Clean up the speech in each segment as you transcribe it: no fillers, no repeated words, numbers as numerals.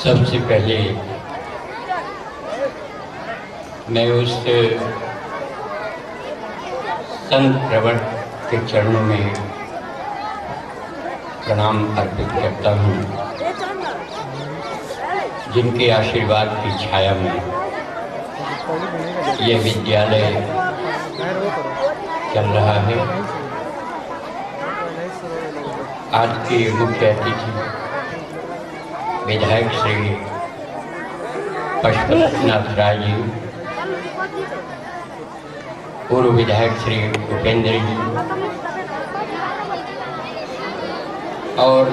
सबसे पहले मैं उस संत प्रवर के चरणों में प्रणाम अर्पित करता हूँ, जिनके आशीर्वाद की छाया में यह विद्यालय चल रहा है। आज के मुख्य अतिथि विधायक श्री पशुपतिनाथ राय जी, पूर्व विधायक श्री उपेंद्र जी और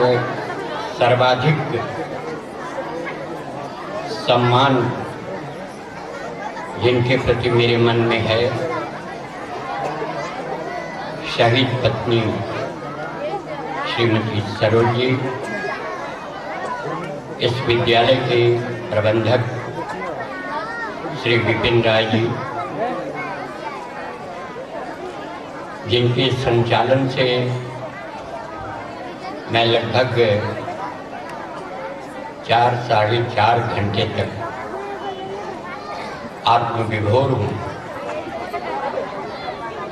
सर्वाधिक सम्मान जिनके प्रति मेरे मन में है, शहीद पत्नी श्रीमती सरोज जी, इस विद्यालय के प्रबंधक श्री विपिन राय जी, जिनके संचालन से मैं लगभग 4 साढ़े 4 घंटे तक आत्मविभोर हूँ।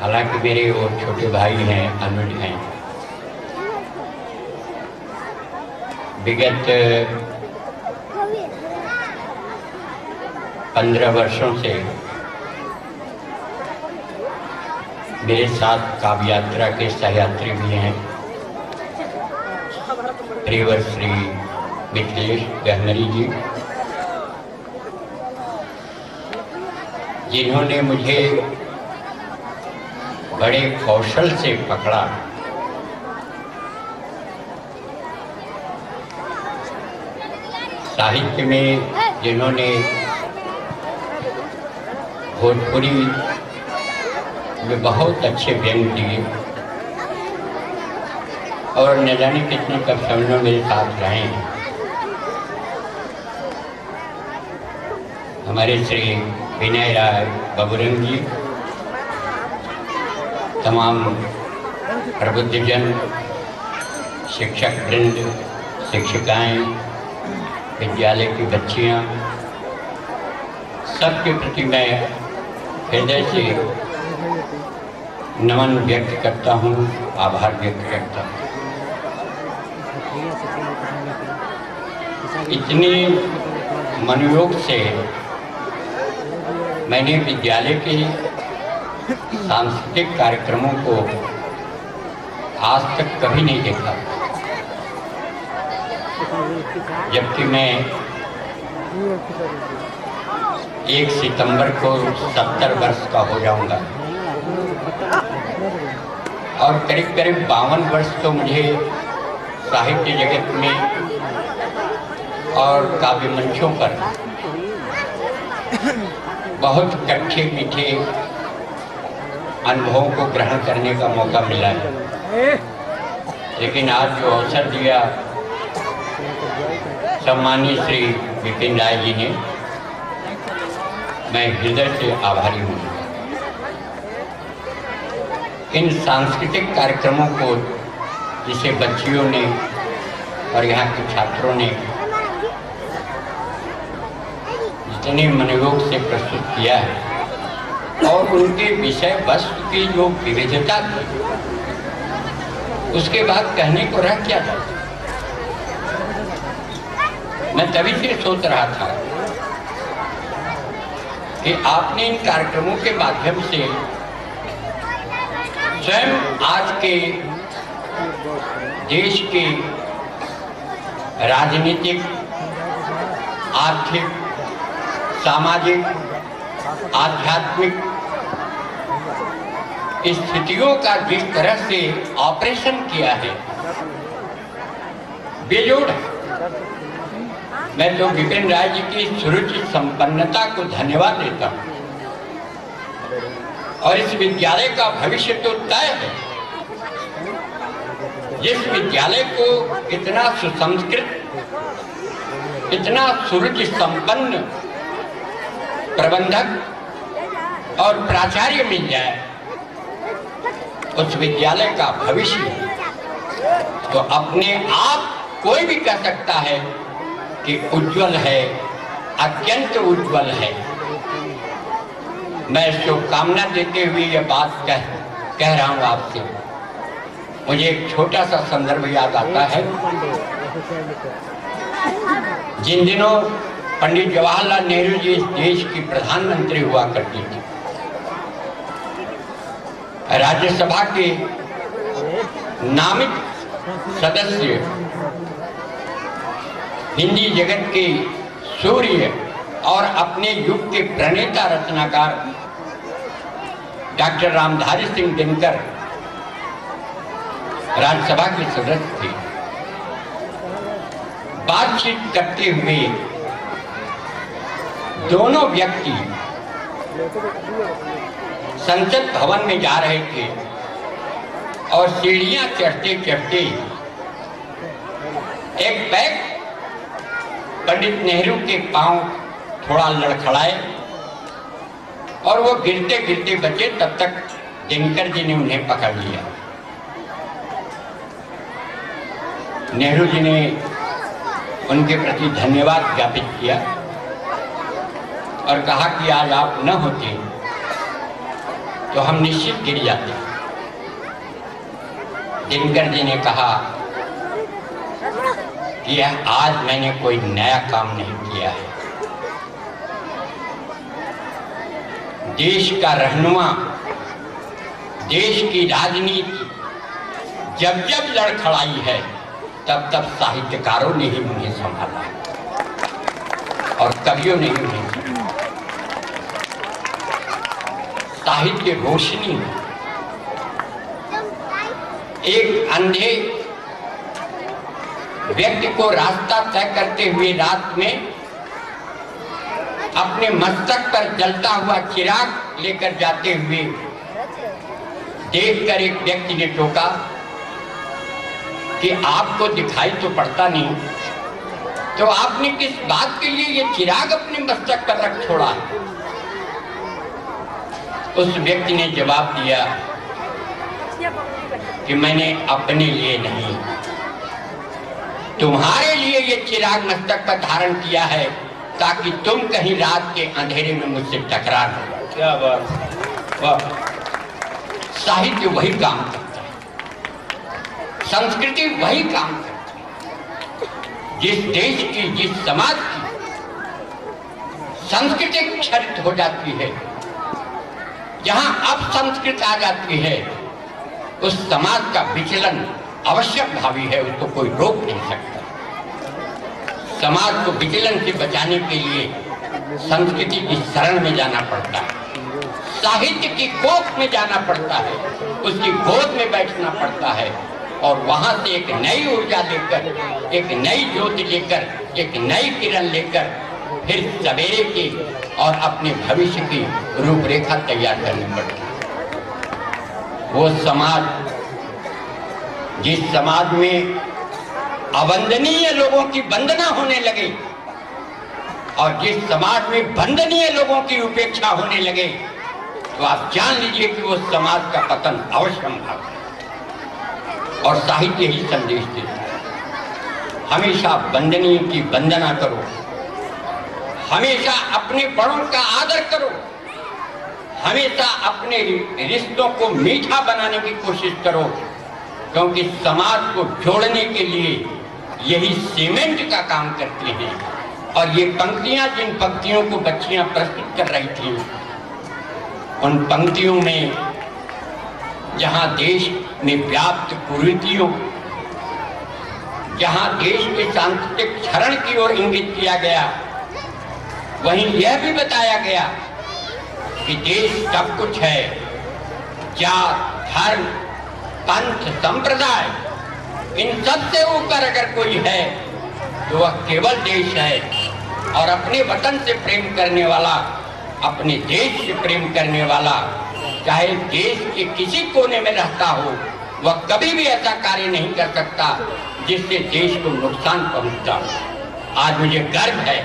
हालांकि मेरे वो छोटे भाई हैं, अनुज हैं। विगत 15 वर्षों से मेरे साथ काव्य यात्रा के सहयात्री भी हैं, प्रियवर श्री मिथिलेश गहनरी जी, जिन्होंने मुझे बड़े कौशल से पकड़ा। साहित्य में जिन्होंने भोजपुरी में बहुत अच्छे व्यंग दिए और न जाने कितने कवियों मेरे साथ रहे हैं। हमारे श्री विनय राय बबुरंग जी, तमाम प्रबुद्धजन, शिक्षक वृंद, शिक्षिकाएं, विद्यालय की बच्चियां, सबके प्रति मैं हृदय से नमन व्यक्त करता हूं, आभार व्यक्त करता हूं। इतने मनोयोग से मैंने विद्यालय के सांस्कृतिक कार्यक्रमों को आज तक कभी नहीं देखा, जबकि मैं 1 सितंबर को 70 वर्ष का हो जाऊंगा और करीब 52 वर्ष तो मुझे साहित्य जगत में और काव्य मंचों पर बहुत कच्चे मीठे अनुभवों को ग्रहण करने का मौका मिला है। लेकिन आज जो अवसर दिया सम्मानीय श्री विपिन राय जी ने, मैं हृदय से आभारी हूँ। इन सांस्कृतिक कार्यक्रमों को जिसे बच्चियों ने और यहाँ के छात्रों ने जितने मनोयोग से प्रस्तुत किया है और उनके विषय वस्तु की जो विविधता थी, उसके बाद कहने को रह क्या था। मैं तभी से सोच रहा था कि आपने इन कार्यक्रमों के माध्यम से स्वयं आज के देश के राजनीतिक, आर्थिक, सामाजिक, आध्यात्मिक स्थितियों का जिस तरह से ऑपरेशन किया है, बेजोड़ है। मैं तो विपिन राय जी की सुरुचि संपन्नता को धन्यवाद देता हूँ और इस विद्यालय का भविष्य तो तय है। जिस विद्यालय को इतना सुसंस्कृत, इतना सुरुचि संपन्न प्रबंधक और प्राचार्य मिल जाए, उस विद्यालय का भविष्य तो अपने आप कोई भी कह सकता है कि उज्जवल है, अत्यंत उज्जवल है। मैं शुभकामना देते हुए यह बात कह रहा हूँ आपसे। मुझे एक छोटा सा संदर्भ याद आता है। जिन दिनों पंडित जवाहरलाल नेहरू जी इस देश की प्रधानमंत्री हुआ करती थी, राज्यसभा के नामित सदस्य, हिंदी जगत के सूर्य और अपने युग के प्रणेता रचनाकार डॉक्टर रामधारी सिंह दिनकर राज्यसभा के सदस्य थे। बातचीत करते हुए दोनों व्यक्ति संसद भवन में जा रहे थे और सीढ़ियां चढ़ते चढ़ते एक बैग पंडित नेहरू के पांव थोड़ा लड़खड़ाए और वो गिरते गिरते बचे। तब तक दिनकर जी ने उन्हें पकड़ लिया। नेहरू जी ने उनके प्रति धन्यवाद ज्ञापित किया और कहा कि आज आप न होते तो हम निश्चित गिर जाते। दिनकर जी ने कहा कि आज मैंने कोई नया काम नहीं किया है। देश का रहनुमा, देश की राजनीति जब जब लड़खड़ाई है तब तब साहित्यकारों ने ही उन्हें संभाला और कवियों ने ही उन्हें संभाला। साहित्य रोशनी एक अंधे व्यक्ति को रास्ता तय करते हुए रात में अपने मस्तक पर जलता हुआ चिराग लेकर जाते हुए देखकर एक व्यक्ति ने टोका कि आपको दिखाई तो पड़ता नहीं, तो आपने किस बात के लिए ये चिराग अपने मस्तक पर रख छोड़ा? उस व्यक्ति ने जवाब दिया कि मैंने अपने लिए नहीं, तुम्हारे लिए ये चिराग मस्तक पर धारण किया है ताकि तुम कहीं रात के अंधेरे में मुझसे टकरा न। क्या बात, वाह! साहित्य वही काम करता है, संस्कृति वही काम करती है। जिस देश की, जिस समाज की संस्कृति क्षरित हो जाती है, जहां अपसंस्कृत आ जाती है, उस समाज का विचलन आवश्यक भावी है, उसको कोई रोक नहीं सकता। समाज को विचलन से बचाने के लिए संस्कृति की शरण में जाना पड़ता है, साहित्य की कोख में जाना पड़ता है, उसकी गोद में बैठना पड़ता है और वहां से एक नई ऊर्जा लेकर, एक नई ज्योति लेकर, एक नई किरण लेकर फिर सवेरे की और अपने भविष्य की रूपरेखा तैयार करनी पड़ती है। वो समाज, जिस समाज में अवंदनीय लोगों की वंदना होने लगे और जिस समाज में वंदनीय लोगों की उपेक्षा होने लगे, तो आप जान लीजिए कि वो समाज का पतन अवश्य संभव है। और साहित्य ही संदेश देता है, हमेशा वंदनीय की वंदना करो, हमेशा अपने बड़ों का आदर करो, हमेशा अपने रिश्तों को मीठा बनाने की कोशिश करो, क्योंकि समाज को जोड़ने के लिए यही सीमेंट का काम करते हैं। और ये पंक्तियां, जिन पंक्तियों को बच्चियां प्रस्तुत कर रही थी, उन पंक्तियों में जहां देश में व्याप्त कुरीतियों, जहां देश के सांस्कृतिक क्षरण की ओर इंगित किया गया, वहीं यह भी बताया गया कि देश सब कुछ है, जात, धर्म, पंथ, संप्रदाय, इन सब से ऊपर अगर कोई है तो वह केवल देश है। और अपने वतन से प्रेम करने वाला, अपने देश से प्रेम करने वाला, चाहे देश के किसी कोने में रहता हो, वह कभी भी ऐसा कार्य नहीं कर सकता जिससे देश को नुकसान पहुंचता। आज मुझे गर्व है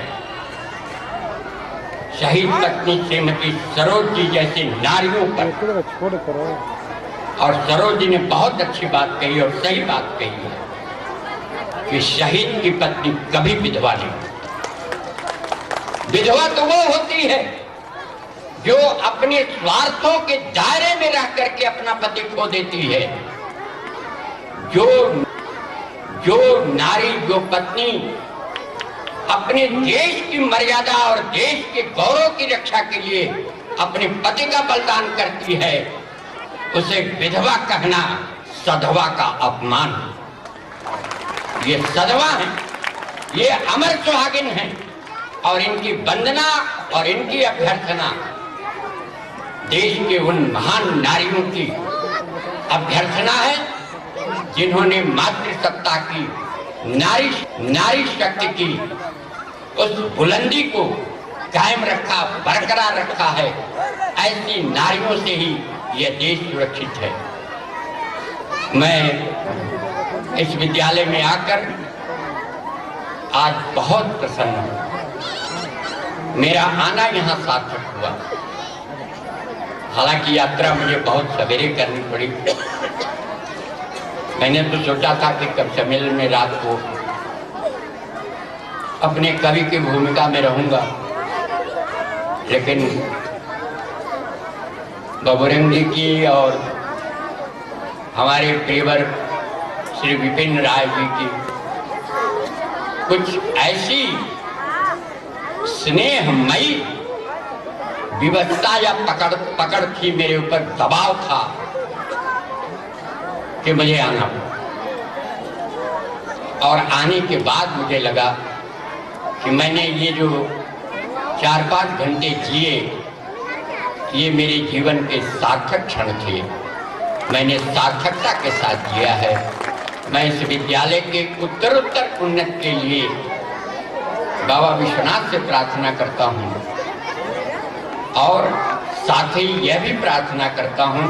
शहीद पत्नी श्रीमती सरोज जी जैसे नारियों पर, और सरोज जी ने बहुत अच्छी बात कही और सही बात कही है कि शहीद की पत्नी कभी विधवा नहीं। विधवा तो वो होती है जो अपने स्वार्थों के दायरे में रह करके अपना पति खो देती है। जो नारी, जो पत्नी अपने देश की मर्यादा और देश के गौरव की रक्षा के लिए अपने पति का बलिदान करती है, उसे विधवा कहना सधवा का अपमान। ये सधवा है, ये अमर सुहागिन है और इनकी वंदना और इनकी अभ्यर्थना देश के उन महान नारियों की अभ्यर्थना है जिन्होंने मातृसत्ता की, नारी शक्ति की उस बुलंदी को कायम रखा, बरकरार रखा है। ऐसी नारियों से ही यह देश सुरक्षित है। मैं इस विद्यालय में आकर आज बहुत प्रसन्न हूँ। मेरा आना यहाँ सार्थक हुआ। हालांकि यात्रा मुझे बहुत सवेरे करनी पड़ी। मैंने तो सोचा था कि कब सम्मेलन में रात को अपने कवि की भूमिका में रहूंगा, लेकिन बबुरंग जी की और हमारे प्रियवर श्री विपिन राय जी की कुछ ऐसी स्नेहमयी विवशता या पकड़ थी, मेरे ऊपर दबाव था कि मुझे आना पड़ा। और आने के बाद मुझे लगा कि मैंने ये जो 4-5 घंटे जिए, ये मेरे जीवन के सार्थक क्षण थे। मैंने सार्थकता के साथ जिया है। मैं इस विद्यालय के उत्तरोत्तर उन्नति के लिए बाबा विश्वनाथ से प्रार्थना करता हूँ और साथ ही यह भी प्रार्थना करता हूँ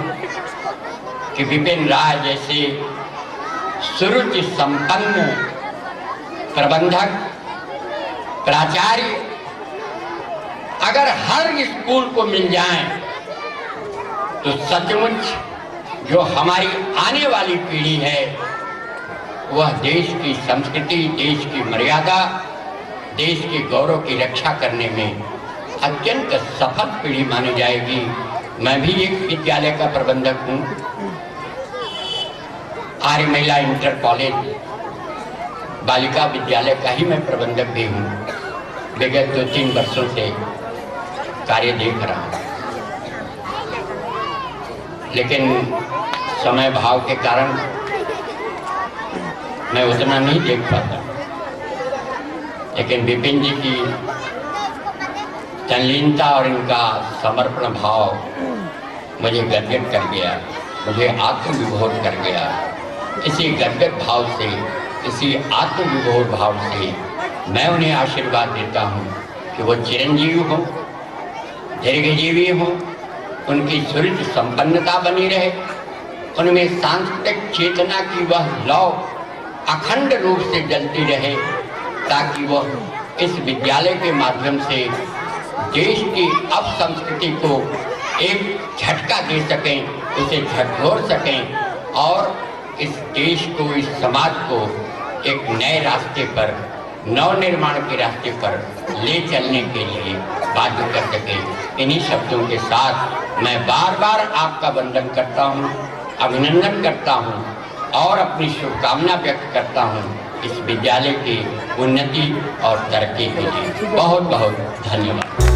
कि विपिन राय जैसे सुरुचि संपन्न प्रबंधक, प्राचार्य अगर हर स्कूल को मिल जाएं तो सचमुच जो हमारी आने वाली पीढ़ी है वह देश की संस्कृति, देश की मर्यादा, देश के गौरव की रक्षा करने में अत्यंत सफल पीढ़ी मानी जाएगी। मैं भी एक विद्यालय का प्रबंधक हूँ, आर्य महिला इंटर कॉलेज बालिका विद्यालय का ही मैं प्रबंधक भी हूँ। विगत 2-3 वर्षों से कार्य देख रहा हूँ, लेकिन समय भाव के कारण मैं उतना नहीं देख पाता। लेकिन विपिन जी की तल्लीनता और इनका समर्पण भाव मुझे गदगद कर गया, मुझे आत्मविभोर कर गया। इसी गदगद भाव से, इसी आत्मविभोर भाव से मैं उन्हें आशीर्वाद देता हूँ कि वो चिरंजीवी हो, दीर्घजीवी हो, उनकी सुरुचि संपन्नता बनी रहे, उनमें सांस्कृतिक चेतना की वह लौ अखंड रूप से जलती रहे, ताकि वह इस विद्यालय के माध्यम से देश की अपसंस्कृति को एक झटका दे सकें, उसे झकझोर सकें और इस देश को, इस समाज को एक नए रास्ते पर, नव निर्माण के रास्ते पर ले चलने के लिए बाध्य कर सकें। इन्हीं शब्दों के साथ मैं बार बार आपका वंदन करता हूँ, अभिनंदन करता हूँ और अपनी शुभकामना व्यक्त करता हूँ इस विद्यालय की उन्नति और तरक्की के लिए। बहुत बहुत धन्यवाद।